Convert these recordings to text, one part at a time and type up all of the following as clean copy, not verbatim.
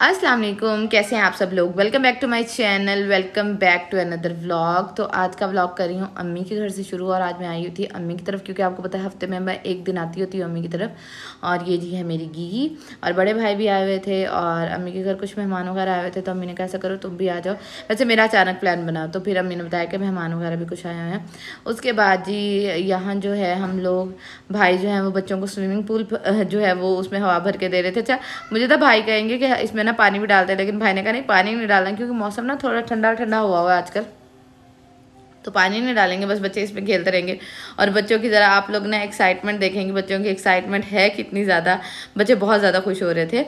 अस्सलाम वालेकुम, कैसे हैं आप सब लोग। Welcome back to my channel, welcome back to another vlog. तो आज का व्लॉग कर रही हूँ अम्मी के घर से शुरू। और आज मैं आई हुई थी अम्मी की तरफ, क्योंकि आपको पता है हफ्ते में मैं एक दिन आती होती हूँ अम्मी की तरफ। और ये जी है मेरी गीगी, और बड़े भाई भी आए हुए थे, और अम्मी के घर कुछ मेहमान वगैरह आए हुए थे। तो अम्मी ने कहा ऐसा करो तुम भी आ जाओ। वैसे मेरा अचानक प्लान बना, तो फिर अम्मी ने बताया कि मेहमान वगैरह भी कुछ आए हुए हैं। उसके बाद जी यहाँ जो है हम लोग, भाई जो है वो बच्चों को स्विमिंग पूल जो है वो उसमें हवा भर के दे रहे थे। अच्छा, मुझे तो भाई कहेंगे कि इसमें ना पानी भी डालते हैं, लेकिन भाई ने कहा नहीं पानी नहीं डालना, क्योंकि मौसम ना थोड़ा ठंडा ठंडा हुआ हुआ है आजकल, तो पानी नहीं डालेंगे, बस बच्चे इसमें खेलते रहेंगे। और बच्चों की ज़रा आप लोग ना एक्साइटमेंट देखेंगे, बच्चों की एक्साइटमेंट है कितनी ज़्यादा, बच्चे बहुत ज़्यादा खुश हो रहे थे।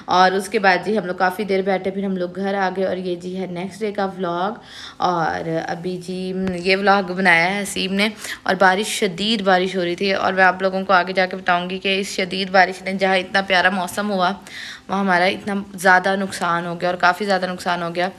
और उसके बाद जी हम लोग काफ़ी देर बैठे, फिर हम लोग घर आ गए। और ये जी है नेक्स्ट डे का व्लॉग। और अभी जी ये व्लॉग बनाया है हसीब ने, और बारिश, शदीद बारिश हो रही थी। और मैं आप लोगों को आगे जाके बताऊँगी कि इस शदीद बारिश ने, जहाँ इतना प्यारा मौसम हुआ, वहाँ हमारा इतना ज़्यादा नुकसान हो गया, और काफ़ी ज़्यादा नुकसान हो गया।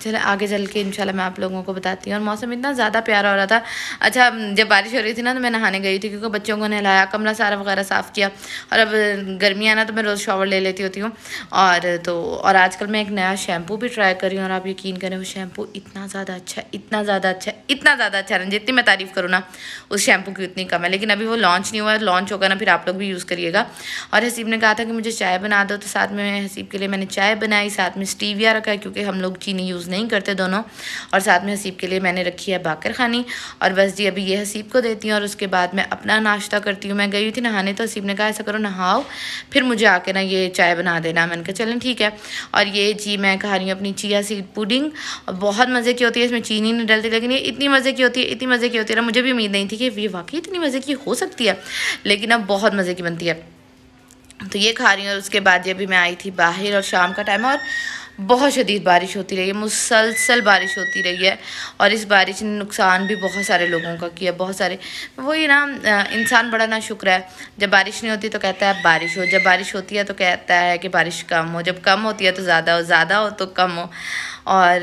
चलो आगे चल के इंशाल्लाह मैं आप लोगों को बताती हूँ। और मौसम इतना ज़्यादा प्यारा हो रहा था। अच्छा, जब बारिश हो रही थी ना, तो मैं नहाने गई थी, क्योंकि बच्चों को नहलाया, कमरा सारा वगैरह साफ़ किया। और अब गर्मियाँ ना, तो मैं रोज़ शॉवर ले लेती होती हूँ। और आजकल मैं एक नया शैम्पू भी ट्राई कर रही हूँ, और आप यकीन करें वो शैम्पू इतना ज़्यादा अच्छा, इतना ज़्यादा अच्छा, इतना ज़्यादा अच्छा है, जितनी मैं तारीफ़ करूँ ना उस शैम्पू की उतनी कम है। लेकिन अभी वो लॉन्च नहीं हुआ है, लॉन्च होगा ना फिर आप लोग भी यूज़ करिएगा। और हसीब ने कहा था कि मुझे चाय बना दो, तो साथ में हसीब के लिए मैंने चाय बनाई, साथ में स्टीविया रखा है, क्योंकि हम लोग चीनी यूज़ नहीं करते दोनों। और साथ में हसीब के लिए मैंने रखी है बाकर खानी। और बस जी अभी ये हसीब को देती हूँ, और उसके बाद मैं अपना नाश्ता करती हूँ। मैं गई हुई थी नहाने, तो हसीब ने कहा ऐसा करो नहाओ, फिर मुझे आके ना ये चाय बना देना। मैंने कहा चलें ठीक है। और ये जी मैं खा रही हूँ अपनी चिया सीड पुडिंग, और बहुत मज़े की होती है, इसमें चीनी नहीं डलती, लेकिन ये इतनी मज़े की होती है, इतनी मज़े की होती है ना, मुझे भी उम्मीद नहीं थी कि ये वाकई इतनी मज़े की हो सकती है, लेकिन अब बहुत मज़े की बनती है। तो ये खा रही हूँ। और उसके बाद ये भी मैं आई थी बाहर, और शाम का टाइम, और बहुत शदीद बारिश होती रही है, मुसलसल बारिश होती रही है। और इस बारिश ने नुकसान भी बहुत सारे लोगों का किया, बहुत सारे। वही ना, इंसान बड़ा ना शुक्र है। जब बारिश नहीं होती तो कहता है बारिश हो, जब बारिश होती है तो कहता है कि बारिश कम हो, जब कम होती है तो ज़्यादा हो, ज़्यादा हो तो कम हो। और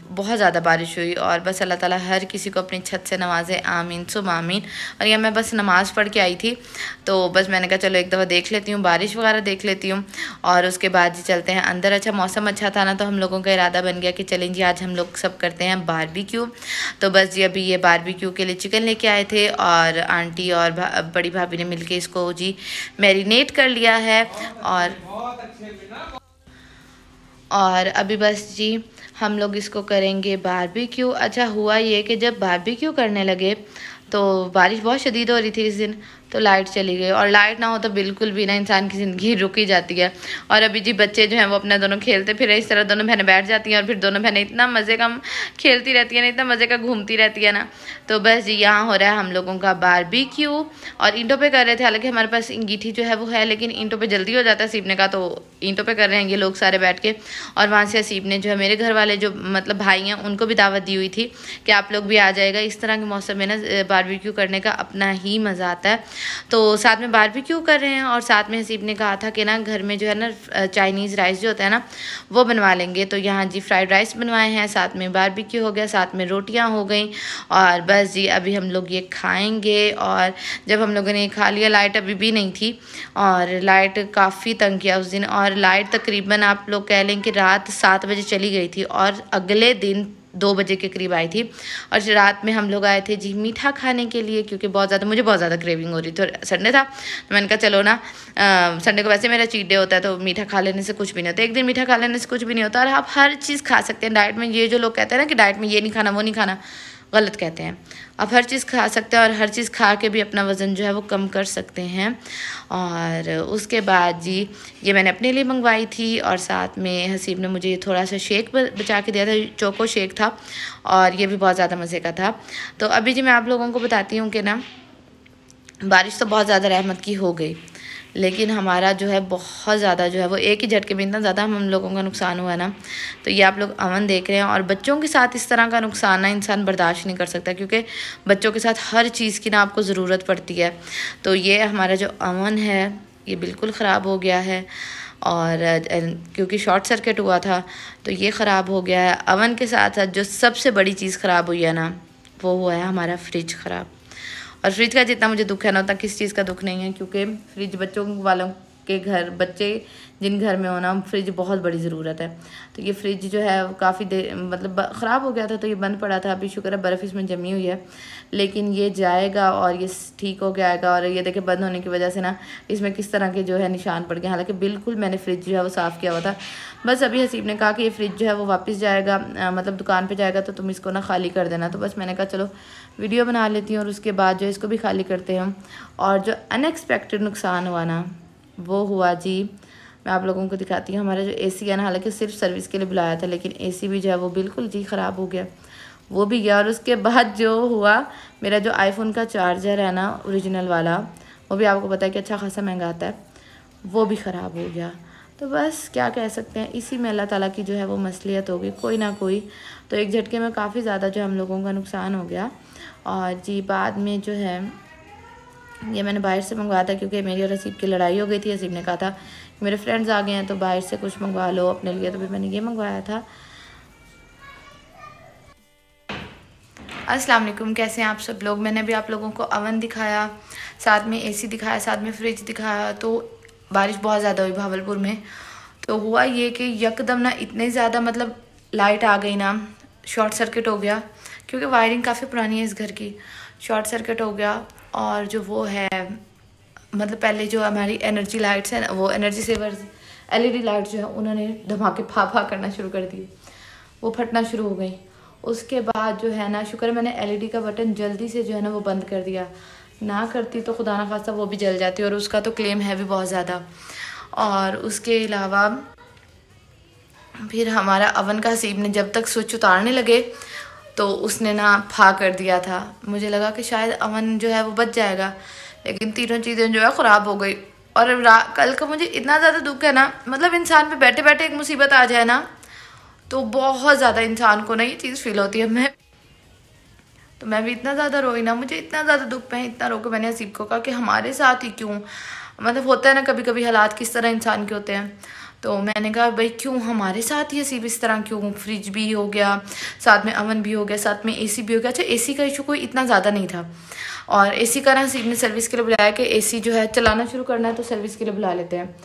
बहुत ज़्यादा बारिश हुई। और बस अल्लाह ताला हर किसी को अपनी छत से नवाजे, आमीन सुम आमीन। और यह मैं बस नमाज़ पढ़ के आई थी, तो बस मैंने कहा चलो एक दफ़ा देख लेती हूँ, बारिश वगैरह देख लेती हूँ। और उसके बाद जी चलते हैं अंदर। अच्छा, मौसम अच्छा था ना, तो हम लोगों का इरादा बन गया कि चलें जी आज हम लोग सब करते हैं बारबेक्यू। तो बस जी अभी ये बारबेक्यू के लिए चिकन लेके आए थे, और आंटी और बड़ी भाभी ने मिलके इसको जी मैरिनेट कर लिया है। और अभी बस जी हम लोग इसको करेंगे बारबेक्यू। अच्छा, हुआ ये कि जब बारबेक्यू करने लगे तो बारिश बहुत शदीद हो रही थी इस दिन, तो लाइट चली गई। और लाइट ना हो तो बिल्कुल भी ना इंसान की ज़िंदगी रुक ही जाती है। और अभी जी बच्चे जो हैं वो अपना दोनों खेलते फिर इस तरह, दोनों बहनें बैठ जाती हैं, और फिर दोनों बहनें इतना मज़े का खेलती रहती हैं ना, इतना मज़े का घूमती रहती है ना। तो बस जी यहाँ हो रहा है हम लोगों का बारबेक्यू, और ईंटों पे कर रहे थे। हालांकि हमारे पास अंगीठी जो है वो है, लेकिन ईंटों पे जल्दी हो जाता है सीपने का, तो ईंटों पे कर रहे हैं ये लोग सारे बैठ के। और वहाँ से हसीब ने जो है मेरे घर वाले जो मतलब भाई हैं उनको भी दावत दी हुई थी कि आप लोग भी आ जाएगा। इस तरह के मौसम में ना बारबेक्यू करने का अपना ही मज़ा आता है। तो साथ में बारबेक्यू कर रहे हैं, और साथ में हसीब ने कहा था कि ना घर में जो है ना चाइनीज़ राइस जो होता है ना वो बनवा लेंगे। तो यहाँ जी फ्राइड राइस बनवाए हैं, साथ में बारबेक्यू हो गया, साथ में रोटियाँ हो गई। और बस जी अभी हम लोग ये खाएँगे। और जब हम लोगों ने खा लिया, लाइट अभी भी नहीं थी, और लाइट काफ़ी तंग किया उस दिन। और लाइट तकरीबन आप लोग कह लें कि रात 7 बजे चली गई थी, और अगले दिन 2 बजे के करीब आई थी। और रात में हम लोग आए थे जी मीठा खाने के लिए, क्योंकि मुझे बहुत ज़्यादा क्रेविंग हो रही थी, और संडे था, तो मैंने कहा चलो ना, संडे को वैसे मेरा चीट डे होता है, तो मीठा खा लेने से कुछ भी नहीं होता, एक दिन मीठा खा लेने से कुछ भी नहीं होता। और आप हर चीज़ खा सकते हैं डाइट में। ये जो लोग कहते हैं ना कि डाइट में ये नहीं खाना वो नहीं खाना, गलत कहते हैं। आप हर चीज़ खा सकते हैं, और हर चीज़ खा के भी अपना वज़न जो है वो कम कर सकते हैं। और उसके बाद जी ये मैंने अपने लिए मंगवाई थी, और साथ में हसीब ने मुझे थोड़ा सा शेक बचा के दिया था, चोको शेक था, और ये भी बहुत ज़्यादा मज़े का था। तो अभी जी मैं आप लोगों को बताती हूँ कि ना बारिश तो बहुत ज़्यादा रहमत की हो गई, लेकिन हमारा जो है बहुत ज़्यादा जो है वो एक ही झटके में इतना ज़्यादा हम लोगों का नुकसान हुआ ना। तो ये आप लोग अवन देख रहे हैं, और बच्चों के साथ इस तरह का नुकसान ना इंसान बर्दाश्त नहीं कर सकता, क्योंकि बच्चों के साथ हर चीज़ की ना आपको ज़रूरत पड़ती है। तो ये हमारा जो अवन है ये बिल्कुल ख़राब हो गया है, और क्योंकि शॉर्ट सर्किट हुआ था तो ये ख़राब हो गया है। अवन के साथ साथ जो सबसे बड़ी चीज़ ख़राब हुई है ना, वो हुआ है हमारा फ्रिज ख़राब। और फ्रिज का जितना मुझे दुख है ना, उतना किस चीज़ का दुख नहीं है, क्योंकि फ्रिज बच्चों वालों के घर बच्चे जिन घर में होना फ्रिज बहुत बड़ी ज़रूरत है। तो ये फ्रिज जो है काफ़ी देर मतलब ख़राब हो गया था, तो ये बंद पड़ा था। अभी शुक्र है बर्फ़ इसमें जमी हुई है, लेकिन ये जाएगा और ये ठीक हो जाएगा। और ये देखिए बंद होने की वजह से ना इसमें किस तरह के जो है निशान पड़ गए। हालांकि बिल्कुल मैंने फ्रिज जो है वो साफ़ किया हुआ था। बस अभी हसीब ने कहा कि ये फ्रिज जो है वो वापस जाएगा, मतलब दुकान पे जाएगा, तो तुम इसको ना खाली कर देना। तो बस मैंने कहा चलो वीडियो बना लेती हूँ और उसके बाद जो इसको भी खाली करते हैं। और जो अनएक्सपेक्टेड नुकसान हुआ ना वो हुआ जी, मैं आप लोगों को दिखाती हूँ। हमारा जो एसी है ना, हालांकि सिर्फ सर्विस के लिए बुलाया था, लेकिन एसी भी जो है वो बिल्कुल जी ख़राब हो गया, वो भी गया। और उसके बाद जो हुआ, मेरा जो आईफोन का चार्जर है ना ओरिजिनल वाला, वो भी आपको पता है कि अच्छा खासा महंगा आता है, वो भी ख़राब हो गया। तो बस क्या कह सकते हैं, इसी में अल्लाह ताला की जो है वो मसलियत होगी कोई ना कोई। तो एक झटके में काफ़ी ज़्यादा जो हम लोगों का नुकसान हो गया। और जी बाद में जो है ये मैंने बाहर से मंगवाया था, क्योंकि मेरी और हसीब की लड़ाई हो गई थी। हसीब ने कहा था कि मेरे फ्रेंड्स आ गए हैं तो बाहर से कुछ मंगवा लो अपने लिए, तो फिर मैंने ये मंगवाया था। अस्सलाम वालेकुम, कैसे हैं आप सब लोग। मैंने भी आप लोगों को अवन दिखाया, साथ में एसी दिखाया, साथ में फ्रिज दिखाया। तो बारिश बहुत ज़्यादा हुई भावलपुर में। तो हुआ ये कि यकदम ना इतने ज़्यादा मतलब लाइट आ गई ना, शॉर्ट सर्किट हो गया, क्योंकि वायरिंग काफ़ी पुरानी है इस घर की। शॉर्ट सर्किट हो गया और जो वो है मतलब पहले जो हमारी एनर्जी लाइट्स हैं, वो एनर्जी सेवर्स एलईडी लाइट जो है उन्होंने धमाके फा करना शुरू कर दिए, वो फटना शुरू हो गई। उसके बाद जो है ना, शुक्र मैंने एलईडी का बटन जल्दी से जो है ना वो बंद कर दिया, ना करती तो खुदा ना खास्ता वो भी जल जाती, और उसका तो क्लेम है भी बहुत ज़्यादा। और उसके अलावा फिर हमारा अवन का हसीब ने जब तक स्विच उतारने लगे तो उसने ना फा कर दिया था। मुझे लगा कि शायद अवन जो है वो बच जाएगा, लेकिन तीनों चीज़ें जो है ख़राब हो गई। और कल का मुझे इतना ज़्यादा दुख है ना, मतलब इंसान पे बैठे बैठे एक मुसीबत आ जाए ना तो बहुत ज़्यादा इंसान को ना ये चीज़ फील होती है। मैं भी इतना ज़्यादा रोई ना, मुझे इतना ज़्यादा दुख है, इतना रो के मैंने हसीब को कहा कि हमारे साथ ही क्यों, मतलब होता है ना कभी कभी हालात किस तरह इंसान के होते हैं। तो मैंने कहा भाई क्यों हमारे साथ ही हसीब इस तरह क्यों, फ्रिज भी हो गया, साथ में अवन भी हो गया, साथ में एसी भी हो गया। अच्छा एसी का इशू कोई इतना ज़्यादा नहीं था, और एसी का ना हसीब ने सर्विस के लिए बुलाया कि एसी जो है चलाना शुरू करना है तो सर्विस के लिए बुला लेते हैं।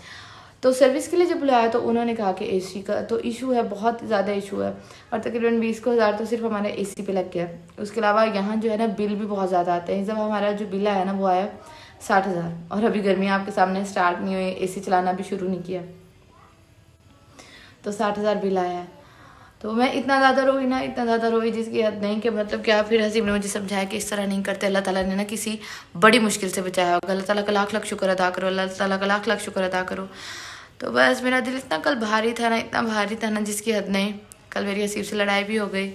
तो सर्विस के लिए जब बुलाया तो उन्होंने कहा कि एसी का तो इशू है, बहुत ज़्यादा इशू है, और तकरीबन 20,000 तो सिर्फ हमारे एसी पे लग गया। उसके अलावा यहाँ जो है ना बिल भी बहुत ज़्यादा आता है। जब हमारा जो बिल आया ना वो आया 60,000, और अभी गर्मियाँ आपके सामने स्टार्ट नहीं हुई, एसी चलाना भी शुरू नहीं किया, तो 60,000 बिल आया है। तो मैं इतना ज़्यादा रोई ना, इतना ज़्यादा रोई जिसकी हद नहीं कि मतलब क्या। फिर हसीब ने मुझे समझाया कि इस तरह नहीं करते, अल्लाह ताला ने ना किसी बड़ी मुश्किल से बचाया होगा, अल्लाह ताला का लाख लाख शुक्र अदा करो, अल्लाह ताला का लाख लाख शुक्र अदा करो। तो बस मेरा दिल इतना कल भारी था ना, इतना भारी था ना जिसकी हद नहीं। कल मेरी हसीब से लड़ाई भी हो गई।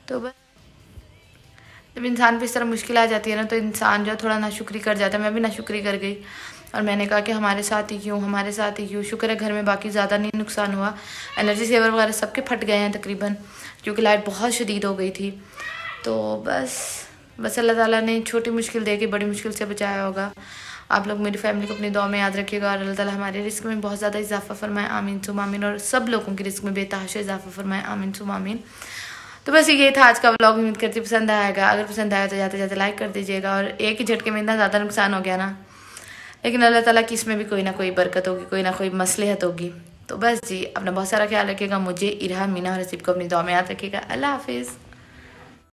तो बस जब इंसान पे इस तरह मुश्किल आ जाती है ना तो इंसान जो थोड़ा नाशुक्री कर जाता है। मैं भी नाशुक्री कर गई और मैंने कहा कि हमारे साथ ही क्यों, हमारे साथ ही क्यों। शुक्र है घर में बाकी ज़्यादा नहीं नुकसान हुआ, एनर्जी सेवर वगैरह सबके फट गए हैं तकरीबन, क्योंकि लाइट बहुत शदीद हो गई थी। तो बस अल्लाह ताला ने छोटी मुश्किल दे के बड़ी मुश्किल से बचाया होगा। आप लोग मेरी फैमिली को अपनी दुआ में याद रखिएगा, और अल्लाह ताला हमारे रिस्क में बहुत ज़्यादा इजाफा फरमाए, आमीन सुम आमीन, और सब लोगों के रिस्क में बेतहाशा इजाफा फरमाए, आमीन सुम आमीन। तो बस ये था आज का व्लॉग। उम्मीद करती पसंद आएगा। अगर पसंद आया तो जाते जाते लाइक कर दीजिएगा। और एक ही झटके में इतना ज़्यादा नुकसान हो गया ना, लेकिन अल्लाह ताला की इसमें भी कोई ना कोई बरकत होगी, कोई ना कोई मसलहत होगी। तो बस जी अपना बहुत सारा ख्याल रखिएगा। मुझे, इरहा, मीना और हसीब को अपनी दुआ में याद रखिएगा। अल्लाह हाफिज़।